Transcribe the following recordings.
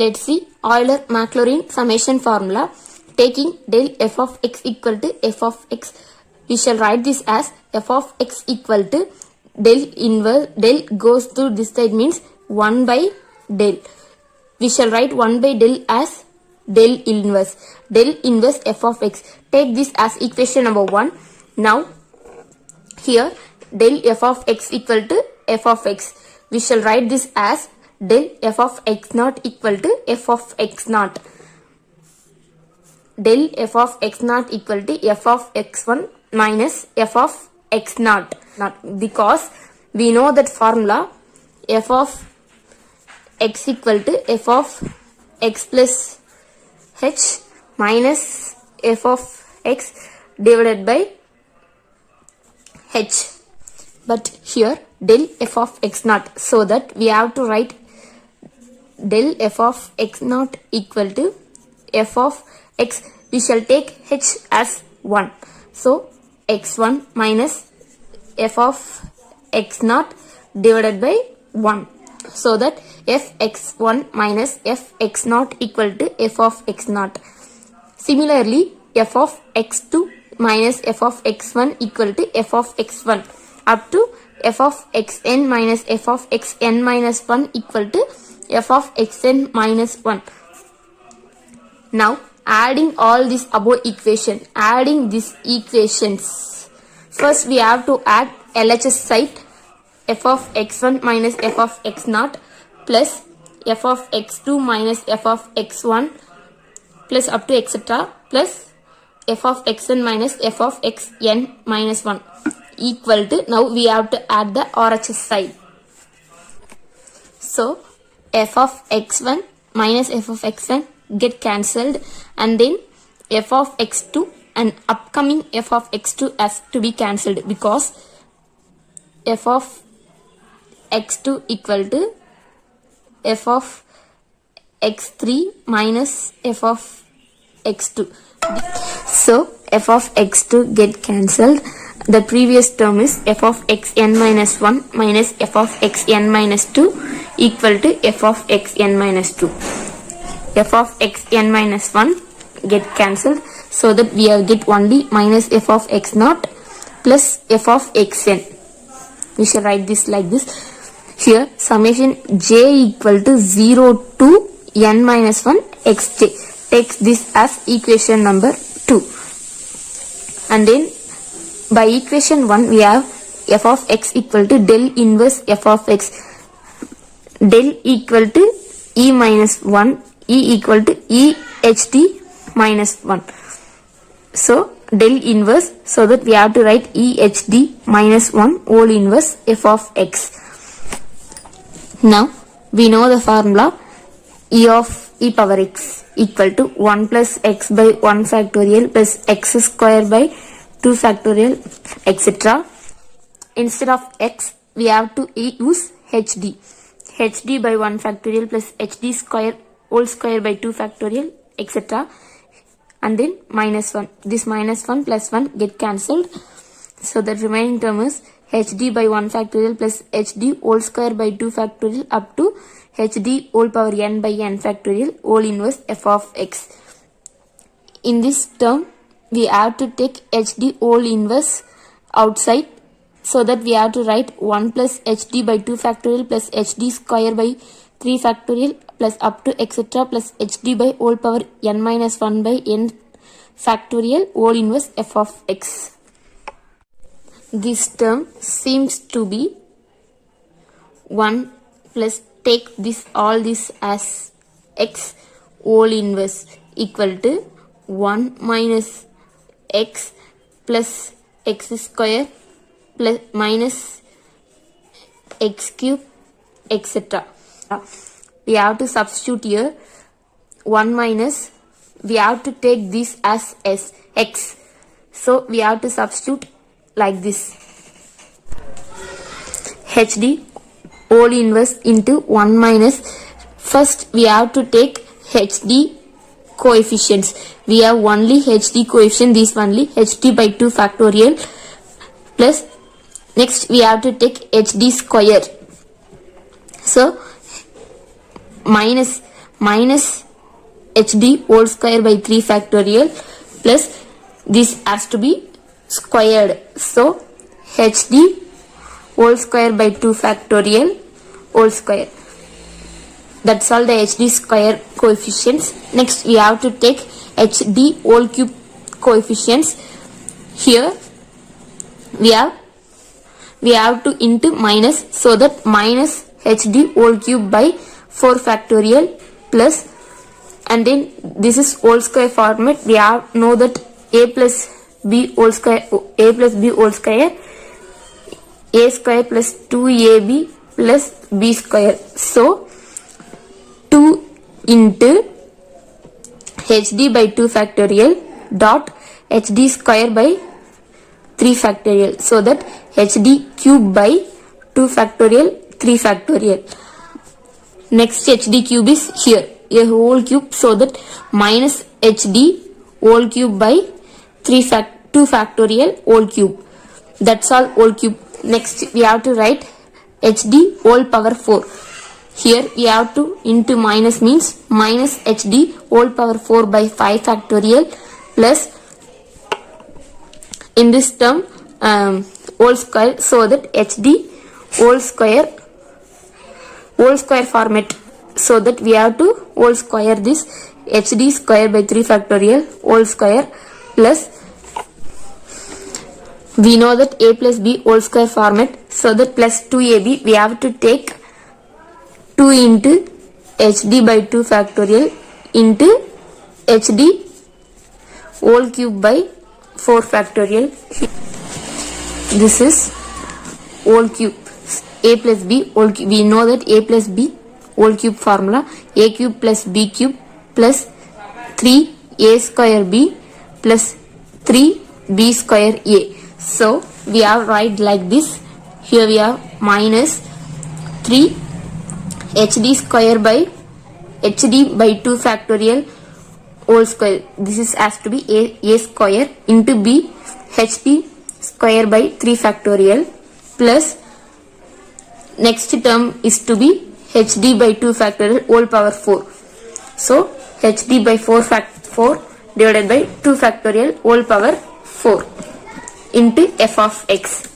let's see Euler-Maclaurin summation formula. Taking del f of x equal to f of x, we shall write this as f of x equal to del inverse, del goes to this side means 1 by del. We shall write 1 by del as del inverse f of x. Take this as equation number 1. Now here del f of x equal to f of x. We shall write this as del f of x naught equal to f of x naught. Del f of x naught equal to f of x1 minus f of x naught. Because we know that formula f of x equal to f of x plus h minus f of x divided by h. But here del f of x naught, so that we have to write del f of x naught equal to f of x. We shall take h as 1. So x1 minus f of x naught divided by 1. So that fx1 minus fx naught equal to f of x naught. Similarly, f of x2 minus f of x1 equal to f of x1 up to f of xn minus f of xn minus 1 equal to f of xn minus 1. Now adding all this above equation, adding these equations. First we have to add LHS side, f of x1 minus f of x naught plus f of x2 minus f of x1 plus up to etc. plus f of xn minus f of xn minus 1 equal to, now we have to add the RHS side. So f of x1 minus f of xn get cancelled, and then f of x2 and upcoming f of x2 has to be cancelled, because f of x2 equal to f of x3 minus f of x2. So f of x2 get cancelled. The previous term is f of xn minus 1 minus f of xn minus 2 equal to f of xn minus 2. F of xn minus 1 get cancelled, so that we have get only minus f of x naught plus f of xn. We shall write this like this. Here summation j equal to 0 to n minus 1 xj. Takes this as equation number 2. And then by equation 1 we have f of x equal to del inverse f of x. Del equal to e minus 1, e equal to e hd minus 1. So del inverse, so that we have to write e hd minus 1 whole inverse f of x. Now we know the formula e of e power x equal to 1 plus x by 1 factorial plus x square by 2 factorial etc. Instead of x we have to use hd. hd by 1 factorial plus hd square whole square by 2 factorial etc. And then minus 1. This minus 1 plus 1 get cancelled. So the remaining term is hd by 1 factorial plus hd whole square by 2 factorial up to hd whole power n by n factorial whole inverse f of x. In this term we have to take hd whole inverse outside, so that we have to write 1 plus hd by 2 factorial plus hd square by 3 factorial plus up to etc. plus hd by whole power n minus 1 by n factorial whole inverse f of x. This term seems to be 1 plus, take this all this as x whole inverse equal to 1 minus x plus x square plus minus x cube etc. We have to substitute here 1 minus, we have to take this as x. So we have to substitute like this, hd whole inverse into 1 minus, first we have to take hd coefficients. We have only hd coefficient, this only hd by 2 factorial plus, next we have to take hd square. So minus minus hd whole square by 3 factorial plus this has to be squared. So hd whole square by 2 factorial whole square. That's all the hd square coefficients. Next we have to take hd whole cube coefficients. Here we have to into minus, so that minus hd whole cube by 4 factorial plus, and then this is whole square format. We have know that a plus b whole square, a plus b whole square, a square plus 2ab plus b square. So 2 into hd by 2 factorial dot hd square by 3 factorial, so that hd cube by 2 factorial 3 factorial. Next hd cube is here, a whole cube, so that minus hd whole cube by 2 factorial whole cube. That's all whole cube. Next we have to write hd whole power 4. Here we have to into minus means minus hd whole power 4 by 5 factorial plus in this term whole square, so that hd whole square format, so that we have to whole square this hd square by 3 factorial whole square plus, we know that a plus b whole square format, so that plus 2ab we have to take 2 into hd by 2 factorial into hd whole cube by 4 factorial. This is whole cube, a plus b whole cube. We know that a plus b whole cube formula, a cube plus b cube plus 3a square b plus 3b square a. So we have write like this. Here we have minus 3 hd square by hd by 2 factorial whole square. This is has to be a square into b hd square by 3 factorial plus next term is to be hd by 2 factorial whole power 4. So hd by 4 divided by 2 factorial whole power 4 into f of x.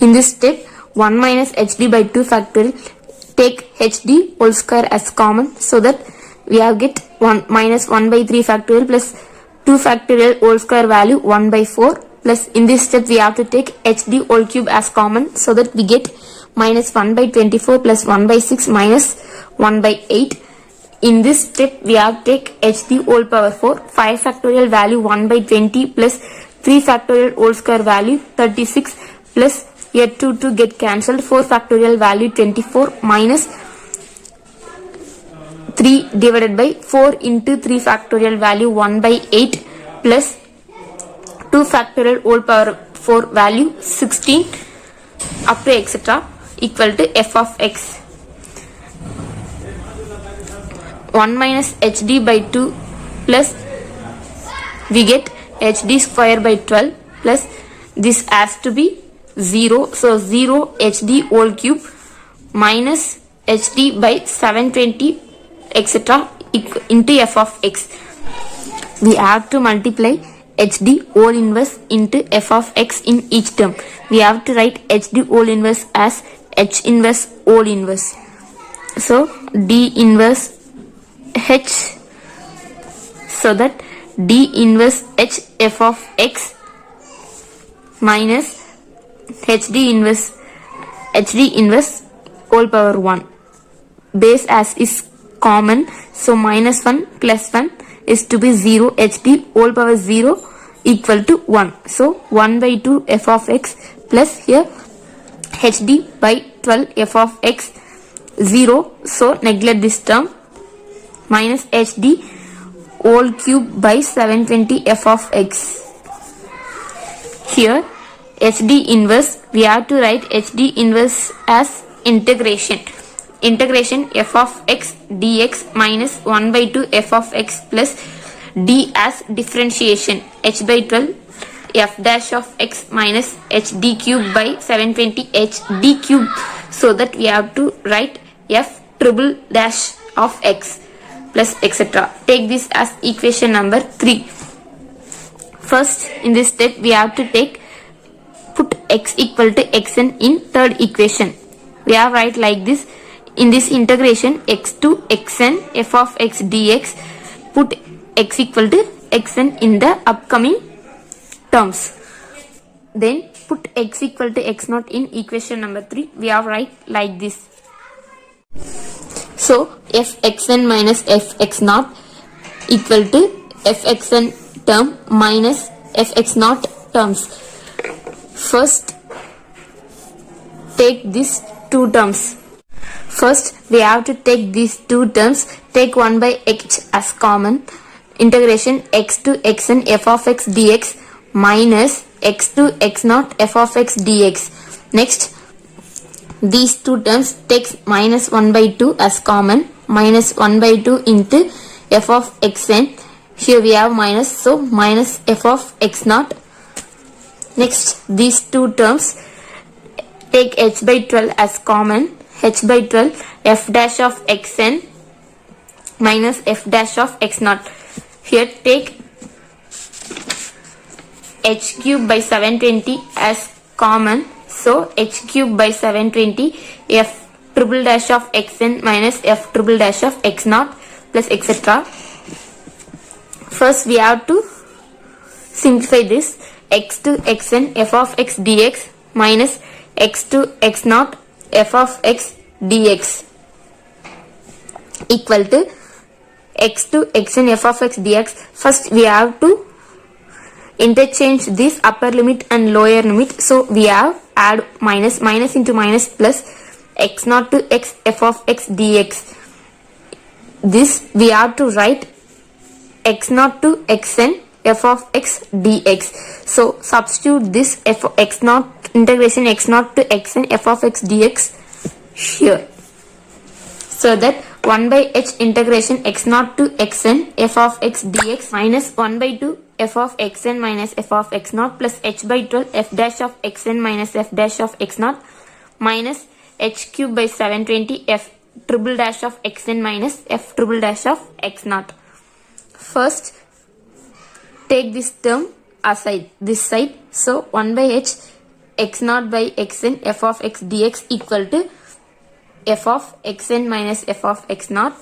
In this step 1 minus hd by 2 factorial, take hd whole square as common, so that we have get 1 minus 1 by 3 factorial plus 2 factorial whole square value 1 by 4 plus in this step we have to take hd whole cube as common, so that we get minus 1 by 24 plus 1 by 6 minus 1 by 8. In this step we have to take hd whole power 4, 5 factorial value 1 by 20 plus 3 factorial whole square value 36 plus here 2 get cancelled, 4 factorial value 24 minus 3 divided by 4 into 3 factorial value 1 by 8 plus 2 factorial whole power 4 value 16 up to etc. equal to f of x. 1 minus hd by 2 plus we get hd square by 12 plus this has to be 0, so 0 hd whole cube minus hd by 720 etc. into f of x. We have to multiply hd whole inverse into f of x in each term. We have to write hd whole inverse as h inverse whole inverse. So d inverse h, so that d inverse h f of x minus hd inverse whole power 1. Base as is common, so minus 1 plus 1 is to be 0, hd whole power 0 equal to 1. So 1 by 2 f of x plus here hd by 12 f of x 0, so neglect this term, minus hd whole cube by 720 f of x. Here hd inverse, we have to write hd inverse as integration f of x dx minus 1 by 2 f of x plus d as differentiation h by 12 f dash of x minus h d cube by 720 h d cube, so that we have to write f triple dash of x plus etc. Take this as equation number 3. First, in this step, we have to put x equal to xn in third equation. We have write like this. In this integration, x to xn f of x dx, put x equal to xn in the upcoming terms. Then put x equal to x naught in equation number 3. We have write like this. So fxn minus fx naught equal to fxn term minus fx naught terms. First, take these two terms. First, we have to take these two terms. Take 1 by h as common. Integration x to xn f of x dx minus x to x naught f of x dx. Next, these two terms takes minus 1 by 2 as common. Minus 1 by 2 into f of xn. Here we have minus, so minus f of x naught. Next, these two terms take h by 12 as common. H by 12 f dash of xn minus f dash of x naught. Here take h cube by 720 as common. So h cube by 720 f triple dash of xn minus f triple dash of x naught plus etc. First, we have to simplify this. X to xn f of x dx minus x to x naught f of x dx equal to x to xn f of x dx. First, we have to interchange this upper limit and lower limit. So we have add minus into minus plus x naught to x f of x dx. This we have to write x naught to xn f of x dx. So substitute this f of x naught integration x naught to xn f of x dx here. So that 1 by h integration x naught to xn f of x dx minus 1 by 2 f of xn minus f of x naught plus h by 12 f dash of xn minus f dash of x naught minus h cube by 720 f triple dash of xn minus f triple dash of x naught. First, take this term aside, this side. So 1 by h x naught by xn f of x dx equal to f of xn minus f of x naught.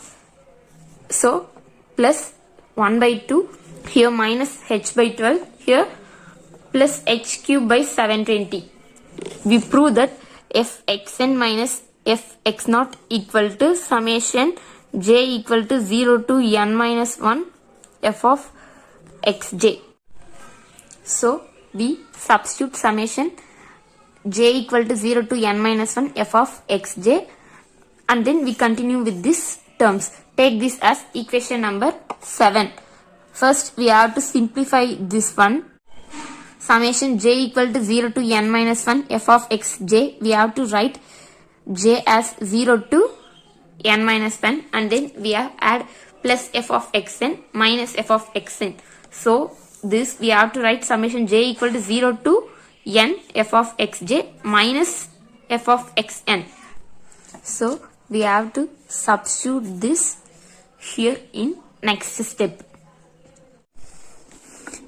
So plus 1 by 2 here minus h by 12 here plus h cube by 720. We prove that f xn minus f x naught equal to summation j equal to 0 to n minus 1 f of xj. So we substitute summation j equal to 0 to n minus 1 f of xj, and then we continue with these terms. Take this as equation number 7. First, we have to simplify this one. Summation j equal to 0 to n minus 1 f of xj. We have to write j as 0 to n minus 1, and then we have add plus f of xn minus f of xn. So this we have to write summation j equal to 0 to n f of xj minus f of xn. So we have to substitute this here in next step.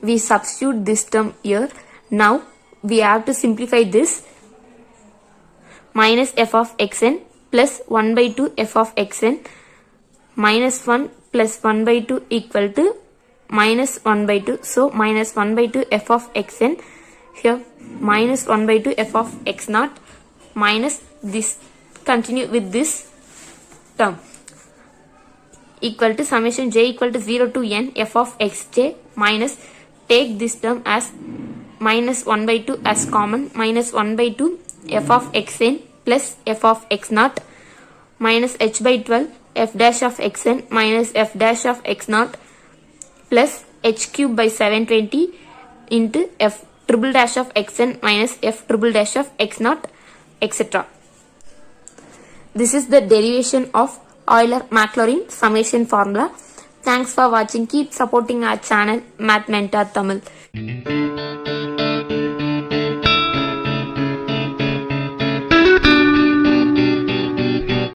We substitute this term here. Now we have to simplify this. Minus f of xn plus 1 by 2 f of xn minus 1 plus 1 by 2 equal to minus 1 by 2. So minus 1 by 2 f of xn here minus 1 by 2 f of x naught minus this. Continue with this term equal to summation j equal to 0 to n f of xj minus take this term as minus 1 by 2 as common. Minus 1 by 2 f of xn plus f of x naught minus h by 12 f dash of xn minus f dash of x naught plus h cube by 720 into f triple dash of xn minus f triple dash of x naught etc. This is the derivation of Euler-Maclaurin summation formula. Thanks for watching. Keep supporting our channel Math Mentor Tamil.